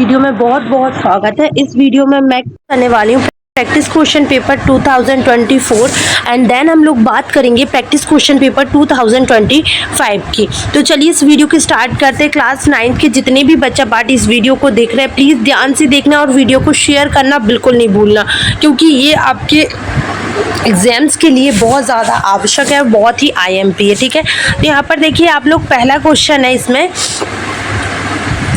Video में बहुत बहुत स्वागत है। इस वीडियो में मैं करने वाली हूँ practice question paper 2024 and then हम लोग बात करेंगे प्रैक्टिस क्वेश्चन पेपर 2025 की। तो चलिए इस वीडियो की स्टार्ट करते हैं। क्लास 9 के जितने भी बच्चा पार्टी इस वीडियो को देख रहे हैं प्लीज़ ध्यान से देखना और वीडियो को शेयर करना बिल्कुल नहीं भूलना, क्योंकि ये आपके एग्जाम्स के लिए बहुत ज़्यादा आवश्यक है, बहुत ही IMP है। ठीक है, तो यहाँ पर देखिए आप लोग पहला क्वेश्चन है, इसमें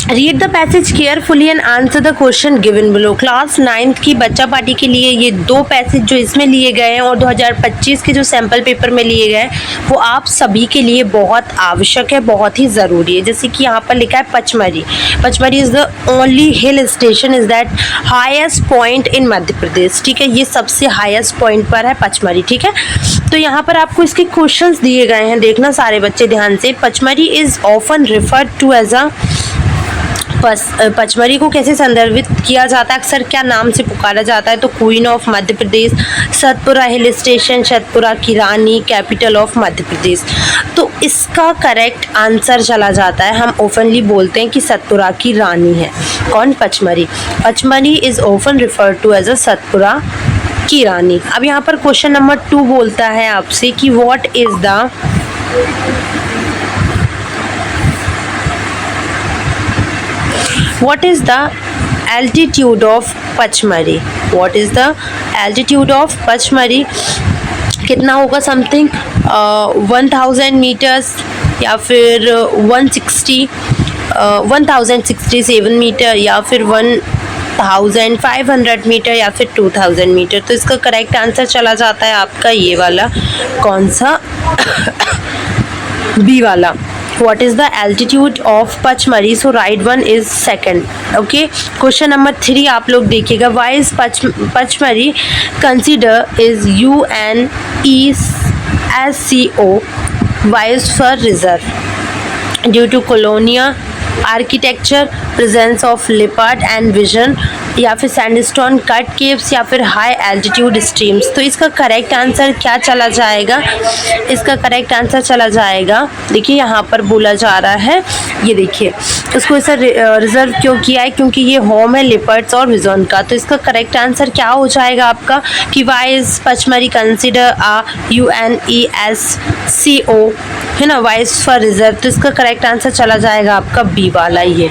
read the passage carefully and answer the question given below. Class 9 की बच्चा पार्टी के लिए ये दो पैसेज जो इसमें लिए गए हैं और 2025 के जो सैम्पल पेपर में लिए गए वो आप सभी के लिए बहुत आवश्यक है, बहुत ही ज़रूरी है। जैसे कि यहाँ पर लिखा है Pachmarhi. Pachmarhi is the only hill station is that highest point in Madhya Pradesh. ठीक है, ये सबसे हाईएस्ट पॉइंट पर है पचमढ़ी। ठीक है, तो यहाँ पर आपको इसके क्वेश्चंस दिए गए हैं, देखना सारे बच्चे ध्यान से। Pachmarhi is often referred to as a Pachmarhi को कैसे संदर्भित किया जाता है, अक्सर क्या नाम से पुकारा जाता है? तो queen of Madhya Pradesh, Satpura hill station, Satpura की रानी, कैपिटल ऑफ मध्य प्रदेश। तो इसका करेक्ट आंसर चला जाता है, हम ओपनली बोलते हैं कि सतपुरा की रानी है कौन? Pachmarhi. Pachmarhi is often referred to as a Satpura की रानी। अब यहाँ पर क्वेश्चन नंबर 2 बोलता है आपसे कि what is the altitude of Pachmari? What is the altitude of Pachmari? कितना होगा? समथिंग 1000 मीटर्स या फिर 1067 मीटर या फिर 1500 मीटर या फिर 2000 मीटर। तो इसका करेक्ट आंसर चला जाता है आपका ये वाला, कौन सा? बी वाला। What is the altitude of Pachmari? So right one is second. Okay. Question number 3 आप लोग देखिएगा। Why is Pachmari consider is UNESCO Biosphere Reserve? Due to colonial architecture, presence of leopard and vision, या फिर sandstone cut caves या फिर high altitude streams. तो इसका correct answer क्या चला जाएगा? इसका करेक्ट आंसर चला जाएगा, देखिए यहाँ पर बोला जा रहा है, ये देखिए इसको ऐसा रिजर्व क्यों किया है? क्योंकि ये होम है लेपर्ड्स और विजन का। तो इसका करेक्ट आंसर क्या हो जाएगा आपका कि why is Pachmarhi consider a UNESCO है ना, वाइस फॉर रिजर्व। तो इसका करेक्ट आंसर चला जाएगा आपका बी वाला ये।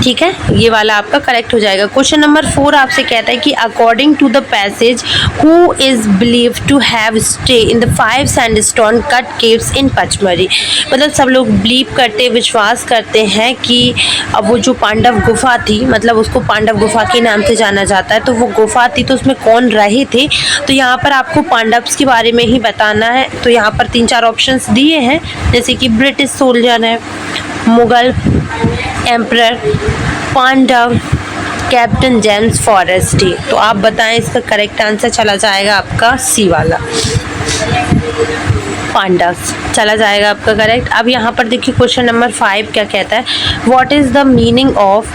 ठीक है, ये वाला आपका करेक्ट हो जाएगा। क्वेश्चन नंबर 4 आपसे कहता है कि according to the passage who is believe to have stay in the 5 sandstone cut caves in Pachmarhi. मतलब सब लोग बिलीव करते, विश्वास करते हैं कि अब वो जो पांडव गुफा थी, मतलब उसको पांडव गुफा के नाम से जाना जाता है, तो वो गुफा थी तो उसमें कौन रहे थे? तो यहाँ पर आपको पांडव्स के बारे में ही बताना है। तो यहाँ पर 3-4 ऑप्शंस दिए हैं, जैसे कि ब्रिटिश सोल्जर है, Mughal emperor, Pandav, captain James Forsyth. तो आप बताएं, इसका करेक्ट आंसर चला जाएगा आपका सी वाला, पांडव चला जाएगा आपका करेक्ट। अब यहाँ पर देखिए क्वेश्चन नंबर 5 क्या कहता है? What is the meaning of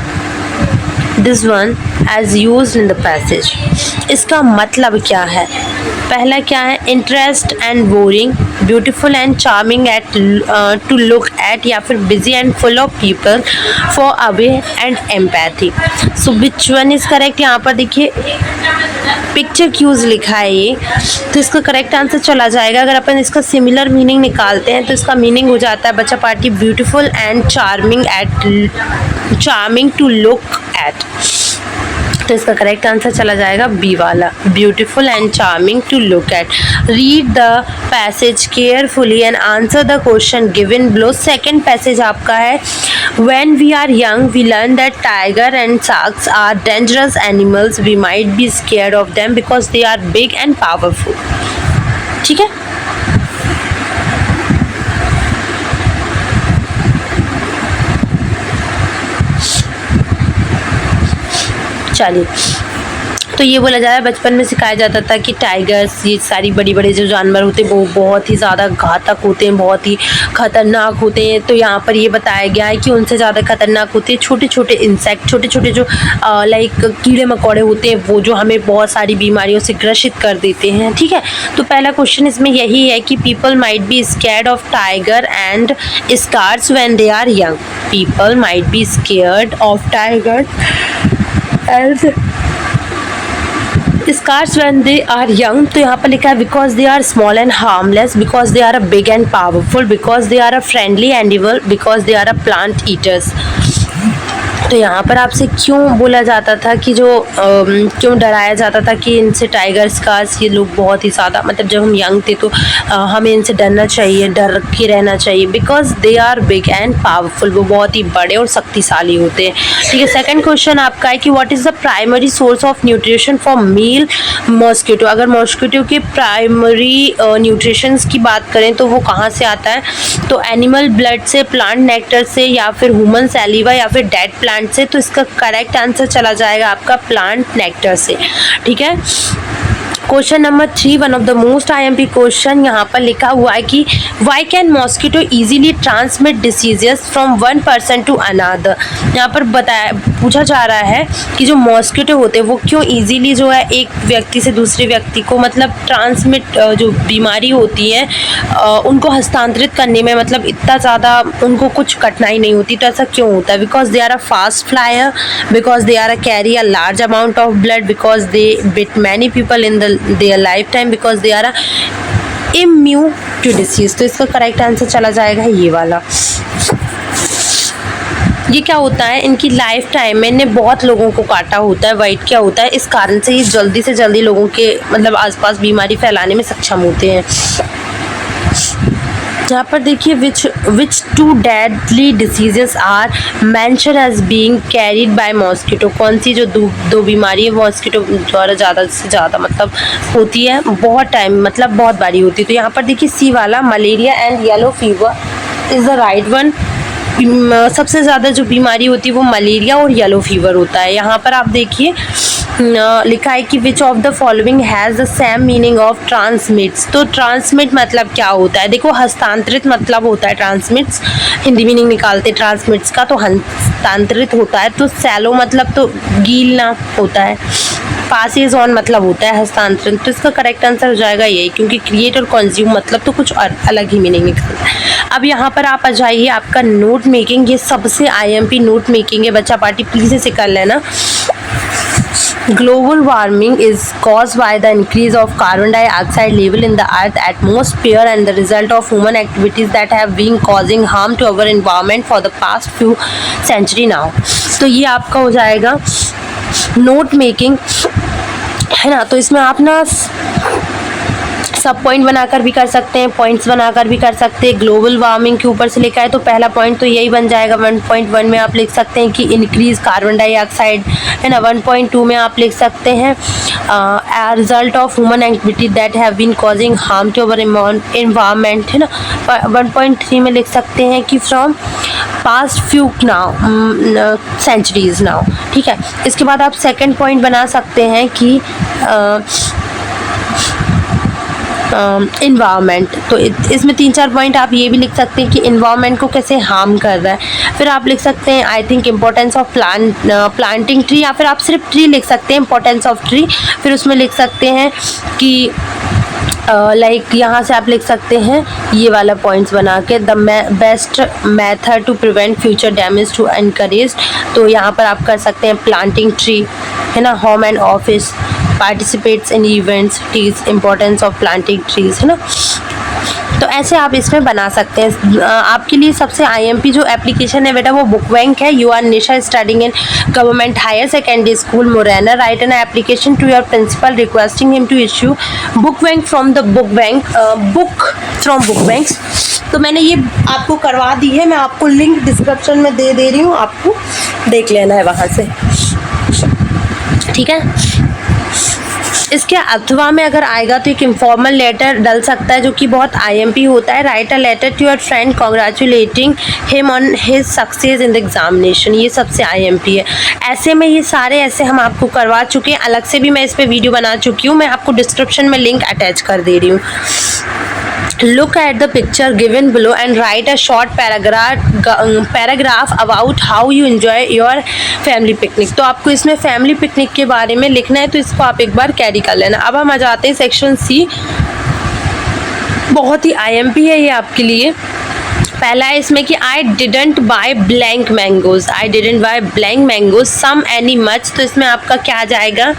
this one as used in the passage? इसका मतलब क्या है? पहला क्या है? Interest and boring, beautiful and charming at to look at, या फिर busy and full of people, far away and empty. So which one is correct? यहाँ पर देखिए पिक्चर क्यूज लिखा है ये, तो इसका करेक्ट आंसर चला जाएगा। अगर अपन इसका सिमिलर मीनिंग निकालते हैं तो इसका मीनिंग हो जाता है बच्चा party beautiful and charming to look at. तो इसका करेक्ट आंसर चला जाएगा बी वाला, beautiful and charming to look at. Read the passage carefully and answer the question given below. Second passage आपका है when we are young we learn that tiger and sharks are dangerous animals, we might be scared of them because they are big and powerful. ठीक है, चलिए तो ये बोला जाता है बचपन में सिखाया जाता था कि टाइगर्स, ये सारी बड़ी बड़े जो जानवर होते हैं वो बहुत ही ज़्यादा घातक होते हैं, बहुत ही खतरनाक होते हैं। तो यहाँ पर ये बताया गया है कि उनसे ज़्यादा खतरनाक होते हैं छोटे छोटे इंसेक्ट, छोटे छोटे जो लाइक कीड़े मकोड़े होते हैं, वो जो हमें बहुत सारी बीमारियों से ग्रसित कर देते हैं। ठीक है, तो पहला क्वेश्चन इसमें यही है कि people might be scared of tiger and sharks when they are young. People might be scared of tiger and sharks when they are young. तो यहाँ पर लिखा है because they are small and harmless, because they are a big and powerful, because they are a friendly and evil, because they are a plant eaters. तो यहाँ पर आपसे क्यों बोला जाता था कि जो क्यों डराया जाता था कि इनसे टाइगर स्कार्स, ये लोग बहुत ही ज़्यादा, मतलब जब हम यंग थे तो हमें इनसे डरना चाहिए, डर के रहना चाहिए, because they are big and powerful, वो बहुत ही बड़े और शक्तिशाली होते हैं। ठीक है, सेकंड क्वेश्चन आपका है कि what is the primary source of nutrition for male mosquito. अगर मॉस्किटो के प्राइमरी न्यूट्रिशंस की बात करें तो वो कहाँ से आता है, तो एनिमल ब्लड से, प्लांट नेक्टर से, या फिर ह्यूमन सैलिवा, या फिर डेड प्लांट से। तो इसका करेक्ट आंसर चला जाएगा आपका प्लांट नेक्टर से। ठीक है, question number 3, one of the most IMP question, यहाँ पर लिखा हुआ है कि why can mosquito easily transmit diseases from one person to another. यहाँ पर पूछा जा रहा है कि जो मॉस्किटो होते हैं वो क्यों इजीली जो है एक व्यक्ति से दूसरे व्यक्ति को, मतलब ट्रांसमिट, जो बीमारी होती है उनको हस्तांतरित करने में, मतलब इतना ज़्यादा उनको कुछ कठिनाई नहीं होती। तो ऐसा क्यों होता है? Because they are a fast flyer, because they are a carry a large amount of blood, because they bit many people in their lifetime, because they are immune to disease। तो इसका करेक्ट आंसर चला जाएगा ये वाला। ये क्या होता है, इनकी लाइफ टाइम में इन्हें बहुत लोगों को काटा होता है, वाइट क्या होता है, इस कारण से ये जल्दी से जल्दी लोगों के मतलब आसपास बीमारी फैलाने में सक्षम होते हैं। यहाँ पर देखिए which two deadly diseases are mention as being carried by mosquito. कौन सी जो दो बीमारी है मॉस्किटो द्वारा ज़्यादा से ज़्यादा मतलब होती है, बहुत टाइम, मतलब बहुत बारी होती है। तो यहाँ पर देखिए सी वाला, malaria and yellow fever is the right one. सबसे ज़्यादा जो बीमारी होती है वो मलेरिया और येलो फीवर होता है। यहाँ पर आप देखिए लिखा है कि which of the following has the same meaning of transmits. तो ट्रांसमिट मतलब क्या होता है, देखो हस्तांतरित मतलब होता है ट्रांसमिट्स, हिंदी मीनिंग निकालते ट्रांसमिट्स का तो हस्तांतरित होता है। तो सैलो मतलब तो गीलना होता है, पासेज ऑन मतलब होता है हस्तांतरण। तो इसका करेक्ट आंसर हो जाएगा यही, क्योंकि क्रिएट और कंज्यूम मतलब तो कुछ अलग ही मीनिंग निकलता है। अब यहाँ पर आप आ जाइए, आपका नोट मेकिंग, ये सबसे IMP नोट मेकिंग है, बच्चा पार्टी प्लीज़ इसे कर लेना। Global warming is caused by the increase of carbon dioxide level in the earth atmosphere and the result of human activities that have been causing harm to our environment for the past few century now। तो ये आपका हो जाएगा note making, है ना। तो इसमें आप ना सब पॉइंट बनाकर भी कर सकते हैं, पॉइंट्स बनाकर भी कर सकते हैं। ग्लोबल वार्मिंग के ऊपर से लिखा है तो पहला पॉइंट तो यही बन जाएगा। 1.1 में आप लिख सकते हैं कि इंक्रीज कार्बन डाइऑक्साइड, है ना। 1.2 में आप लिख सकते हैं result of human activity that have been causing harm to our environment, है ना। 1.3 में लिख सकते हैं कि from past few now centuries now, ठीक है। इसके बाद आप सेकेंड पॉइंट बना सकते हैं कि इन्वायरमेंट। तो इसमें 3-4 पॉइंट आप ये भी लिख सकते हैं कि इन्वायरमेंट को कैसे हार्म कर रहा है। फिर आप लिख सकते हैं I think importance of planting tree, या फिर आप सिर्फ ट्री लिख सकते हैं, इम्पोर्टेंस ऑफ ट्री। फिर उसमें लिख सकते हैं कि लाइक यहाँ से आप लिख सकते हैं ये वाला पॉइंट्स बना के the best method to prevent future damage to encourage. तो यहाँ पर आप कर सकते हैं प्लांटिंग ट्री, है ना। Home and office participates in events, teach importance of planting trees, है ना। तो ऐसे आप इसमें बना सकते हैं। आपके लिए सबसे IMP जो एप्लीकेशन है बेटा वो बुक बैंक है। You are Nisha studying in government higher secondary school Morena, write an application to your principal requesting him to issue book bank from the book bank, book from book banks. तो मैंने ये आपको करवा दी है, मैं आपको लिंक डिस्क्रिप्शन में दे रही हूँ, आपको देख लेना है वहाँ से, ठीक है। इसके अथवा में अगर आएगा तो एक इंफॉर्मल लेटर डल सकता है जो कि बहुत IMP होता है। Write a letter to your friend congratulating him on his success in the examination, ये सबसे IMP है। ऐसे में ये सारे ऐसे हम आपको करवा चुके हैं, अलग से भी मैं इस पर वीडियो बना चुकी हूँ, मैं आपको डिस्क्रिप्शन में लिंक अटैच कर दे रही हूँ। Look at the picture given below and write a short paragraph about how you enjoy your family picnic। तो आपको इसमें फैमिली पिकनिक के बारे में लिखना है, तो इसको आप एक बार कैरी कर लेना। अब हम आ जाते हैं सेक्शन C, बहुत ही IMP है ये आपके लिए। पहला है इसमें कि I didn't buy blank mangoes, I didn't buy blank mangoes some any much, तो इसमें आपका क्या आ जाएगा,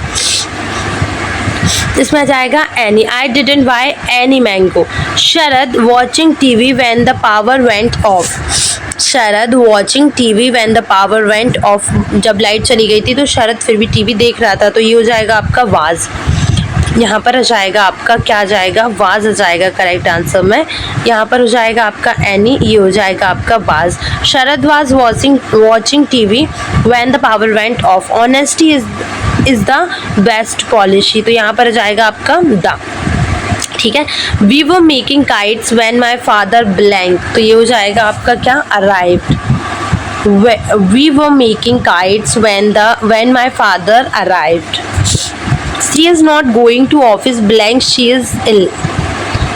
इसमें आ जाएगा any. I didn't by any mango. Sharad watching TV when the power went of, Sharad watching TV when the power went of, जब light चली गई थी तो शरद फिर भी TV देख रहा था, तो ये हो जाएगा आपका वाज। यहाँ पर आ जाएगा आपका क्या आ जाएगा, वाज आ जाएगा करेक्ट आंसर में। यहाँ पर हो जाएगा आपका एनी, ये हो जाएगा आपका was. Sharad was watching TV when the power went off, honesty is the best policy, तो यहाँ पर आ जाएगा आपका द। ठीक है। We were making kites when my father blank, तो ये हो जाएगा आपका क्या, arrived. We were making kites when my father arrived. She is not going to office blank, she is ill,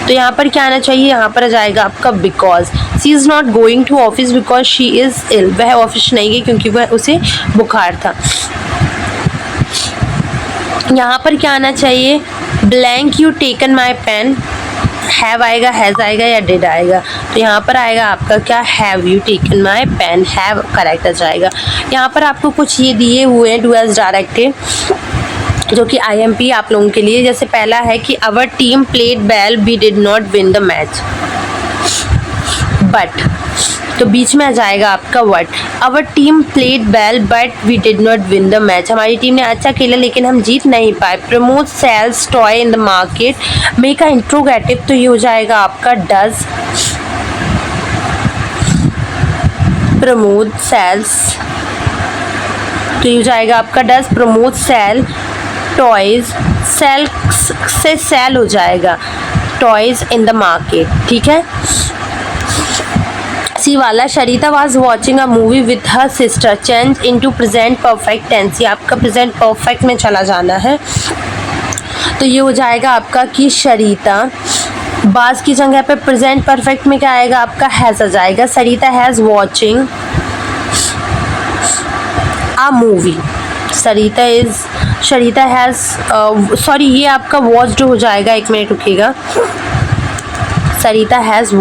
तो यहाँ पर क्या आना चाहिए, यहाँ पर आ जाएगा आपका because. She is not going to office because she is ill, वह ऑफिस नहीं गई क्योंकि वह उसे बुखार था। यहाँ पर क्या आना चाहिए, blank you taken my pen, have आएगा, हैज़ आएगा या डिड आएगा, तो यहाँ पर आएगा आपका क्या, have you taken my pen, have correct आ जाएगा। यहाँ पर आपको कुछ ये दिए हुए हैं डू एज डायरेक्टिव जो कि IMP आप लोगों के लिए। जैसे पहला है कि our team played well we did not win the match, but, तो बीच में आ जाएगा आपका but. Our team played well but we did not win the match, हमारी टीम ने अच्छा खेला लेकिन हम जीत नहीं पाए। Pramod sells toy in the market, make a interrogative, तो ये हो जाएगा आपका डज। प्रमोद सेल्स, तो ये हो जाएगा आपका does. Pramod sell toys, sell से सेल हो जाएगा टॉयज इन द मार्केट। ठीक है। सी वाला, Sharita was watching a movie with her sister, change into present perfect tense, ये आपका प्रेजेंट परफेक्ट में चला जाना है, तो ये हो जाएगा आपका कि शरीता। बाज की जगह पे प्रेजेंट परफेक्ट में क्या आएगा आपका, हैज़ आ जाएगा। Sarita has watching a movie, Sharita has sorry ये आपका वॉच्ड हो जाएगा, एक मिनट रुकिएगा। Sarita has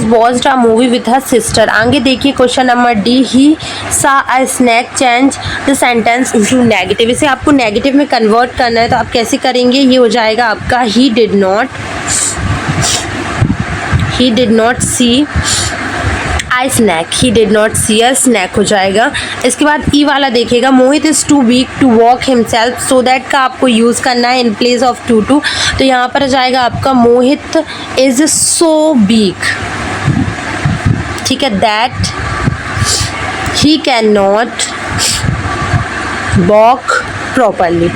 watched a movie with her sister. आगे देखिए question number D, he saw a snack, change the sentence into negative, इसे आपको नेगेटिव में कन्वर्ट करना है, तो आप कैसे करेंगे, ये हो जाएगा आपका he did not see I snack, he did not see a snack हो जाएगा। इसके बाद ई वाला देखिएगा, Mohit is too weak to walk himself, so that का आपको यूज़ करना है इन प्लेस ऑफ टू, तो यहाँ पर आ जाएगा आपका मोहित इज़ सो वीक। ठीक है। That he can not walk properly,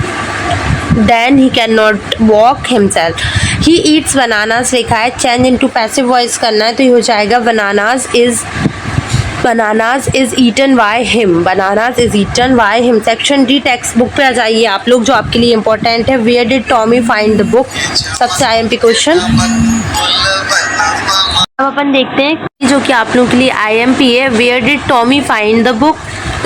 then he can not walk himself. He eats bananas लिखा है, चेंज इनटू पैसिव वॉइस करना है, तो ये हो जाएगा bananas is eaten by him. Section D text book पे आ जाइए आप लोग, जो आपके लिए इंपॉर्टेंट है। Where did Tommy find the book, सबसे IMP क्वेश्चन। अब अपन देखते हैं जो कि आप लोगों के लिए IMP है, where did Tommy find the book.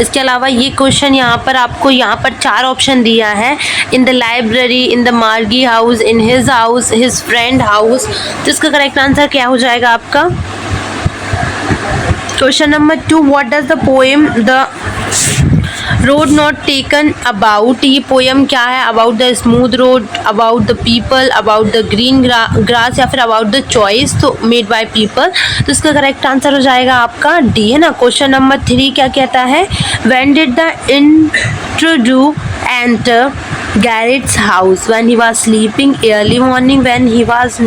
इसके अलावा ये क्वेश्चन यहाँ पर आपको यहाँ पर 4 ऑप्शन दिया है, in the library, in the Margie house, in his house, his friend house, तो इसका करेक्ट आंसर क्या हो जाएगा आपका। Question number 2, what does the poem the road not taken about, ये पोएम क्या है, about the smooth road, about the people, about the green grass, या फिर about the choice to made by people, तो इसका करेक्ट आंसर हो जाएगा आपका D है ना। क्वेश्चन नंबर 3 क्या कहता है, when did the इंट्रोड्यू enter Garrett's house when he was sleeping early morning when he was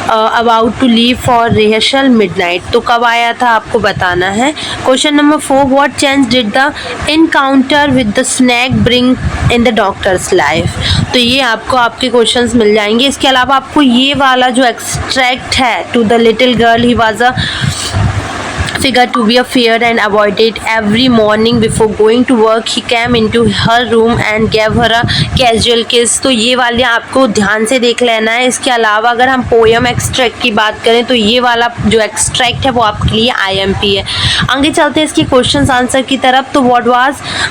about to leave for rehearsal midnight. तो कब आया था आपको बताना है. Question number 4, what change did the encounter with the snake bring in the doctor's life? तो ये आपको आपके क्वेश्चंस मिल जाएंगे. इसके अलावा आपको ये वाला जो एक्सट्रैक्ट है, to the little girl he was a figure to be feared and avoided. Every morning before going to work he came into her room and gave her a casual kiss. तो ये वाले आपको ध्यान से देख लेना है. इसके अलावा अगर हम पोएम एक्सट्रैक्ट की बात करें तो ये वाला जो एक्सट्रैक्ट है वो आपके लिए IMP है. आगे चलते हैं इसके क्वेश्चन आंसर की तरफ. तो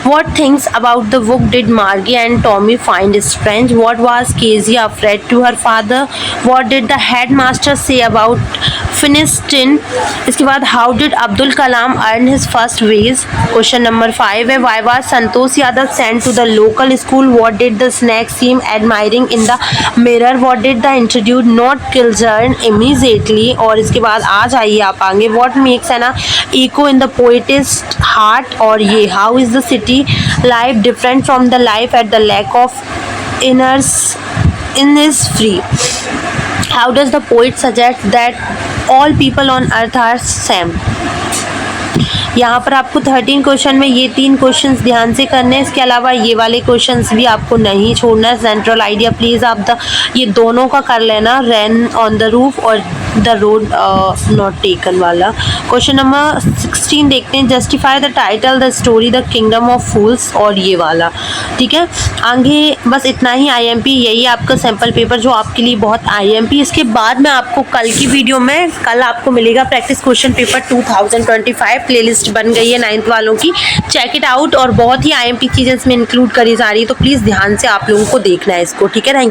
what things about the book did Margie and Tommy find strange? What was Casey afraid to her father? What did the headmaster say about Finiston? इसके बाद how did Abdul Kalam earn his first wage? Question number 5 है why was Santosh Yadav sent to the local school? What did the snake seem admiring in the mirror? What did the introduce not concern immediately? और इसके बाद आ जाइए आप आगे what makes an echo in the poet's heart? और ये how is the city life different from the life at the lack of Innisfree? How does the poet suggest that all people on earth are same? यहाँ पर आपको 13 question में ये 3 questions ध्यान से करने हैं. इसके अलावा ये वाले क्वेश्चंस भी आपको नहीं छोड़ना है. सेंट्रल आइडिया प्लीज़ आप ये दोनों का कर लेना, रैन ऑन द रूफ और द रोड नॉट टेकन वाला. क्वेश्चन नंबर 16 देखते हैं. Justify the title the story the kingdom of fools और ये वाला. ठीक है, आगे बस इतना ही IMP. यही आपका सैम्पल पेपर जो आपके लिए बहुत IMP. इसके बाद में आपको कल की वीडियो में कल आपको मिलेगा प्रैक्टिस क्वेश्चन पेपर 2025. प्लेलिस्ट बन गई है 9th वालों की, चेक इट आउट. और बहुत ही IMP चीज़ें इसमें इंक्लूड करी जा रही है, तो प्लीज़ ध्यान से आप लोगों को देखना है इसको. ठीक है, थैंक